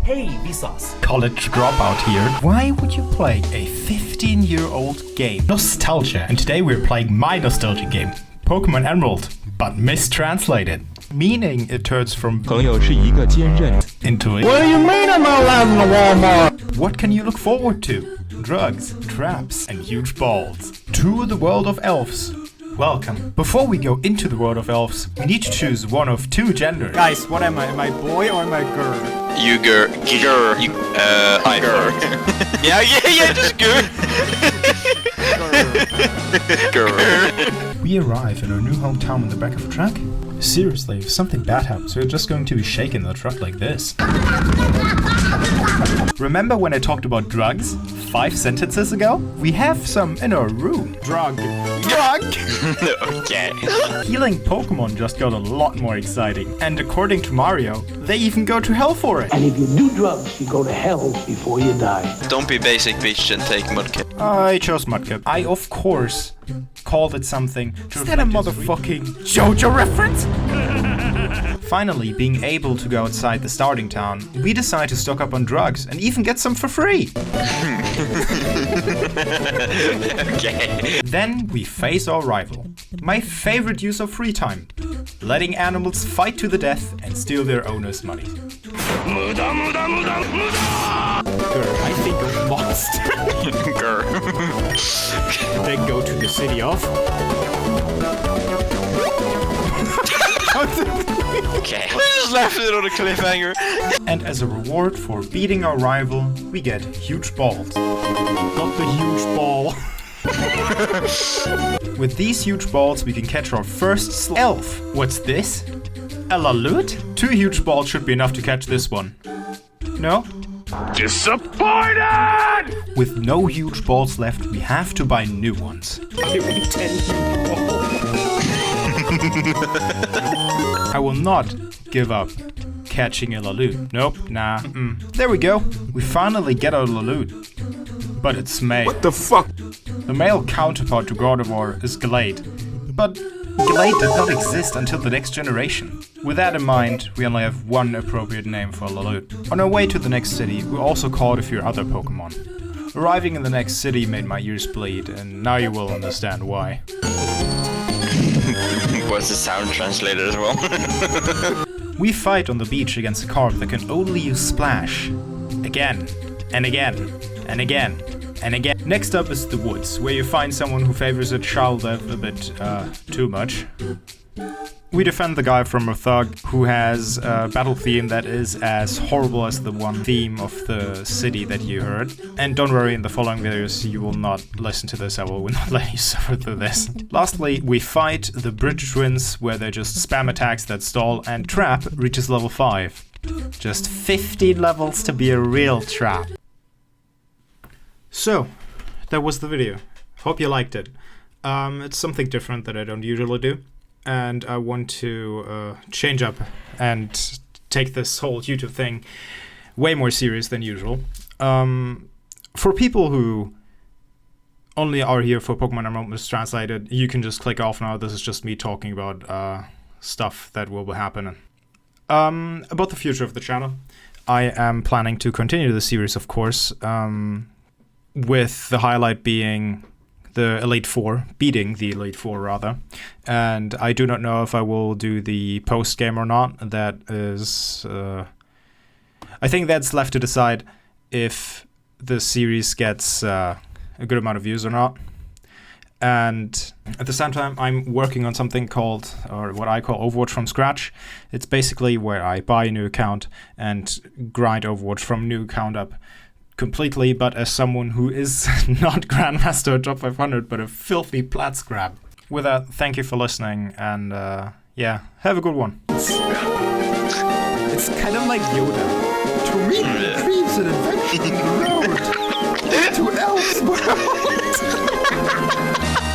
Hey, Vsauce. College dropout here. Why would you play a 15-year-old game? Nostalgia. And today we're playing my nostalgia game, Pokemon Emerald, but mistranslated. Meaning it turns from 朋友是一个坚韧 into it. What do you mean I'm not allowed in the Walmart? What can you look forward to? Drugs, traps, and huge balls. To the world of elves. Welcome. Before we go into the world of elves, we need to choose one of two genders. Guys, what am I? Am I boy or am I girl? You girl. I girl. yeah, just girl. Girl. We arrive in our new hometown on the back of a truck. Seriously, if something bad happens, we're just going to be shaking the truck like this. Remember when I talked about drugs 5 sentences ago? We have some in our room. Drug. Okay. Healing Pokemon just got a lot more exciting. And according to Mario, they even go to hell for it. And if you do drugs, you go to hell before you die. Don't be basic bitch and take Mudkip. I chose Mudkip. I, of course, called it something. Is that a motherfucking JoJo reference? Finally, being able to go outside the starting town, we decide to stock up on drugs and even get some for free. Okay. Then we face our rival. My favorite use of free time. Letting animals fight to the death and steal their owner's money. I think a monster. Girl. Then go to the city of. Okay. We just left it on a cliffhanger. And as a reward for beating our rival, we get huge balls. Got the huge ball. With these huge balls, we can catch our first elf. What's this? A Laloot? 2 huge balls should be enough to catch this one. No? Disappointed! With no huge balls left, we have to buy new ones. Give me 10 huge balls. I will not give up catching a Laloot. Nope, nah. There we go. We finally get our Laloot. But it's male. What the fuck? The male counterpart to Gardevoir is Glade. But Glade did not exist until the next generation. With that in mind, we only have one appropriate name for Laloot. On our way to the next city, we also caught a few other Pokemon. Arriving in the next city made my ears bleed, and now you will understand why. Was the sound translated as well? We fight on the beach against a carp that can only use Splash. Again, and again, and again, and again. Next up is the woods, where you find someone who favors a child death a bit, too much. We defend the guy from a thug who has a battle theme that is as horrible as the one theme of the city that you heard. And don't worry, in the following videos you will not listen to this, I will not let you suffer through this. Lastly, we fight the Bridge Twins, where they just spam attacks that stall, and Trap reaches level 5. Just 15 levels to be a real trap. So, that was the video. Hope you liked it. It's something different that I don't usually do. And I want to change up and take this whole YouTube thing way more serious than usual. For people who only are here for Pokemon Emerald Mistranslated, you can just click off now. This is just me talking about stuff that will be happening. About the future of the channel, I am planning to continue the series, of course, with the highlight being the Elite Four, beating the Elite Four rather. And I do not know if I will do the post game or not. That is, I think that's left to decide if the series gets a good amount of views or not. And at the same time, I'm working on something called, or what I call Overwatch From Scratch. It's basically where I buy a new account and grind Overwatch from new account up completely, but as someone who is not Grandmaster or Top 500, but a filthy plat scrap. With that, thank you for listening, and yeah, have a good one. It's kind of like Yoda. To me, dreams and adventure on the road. To elves' world.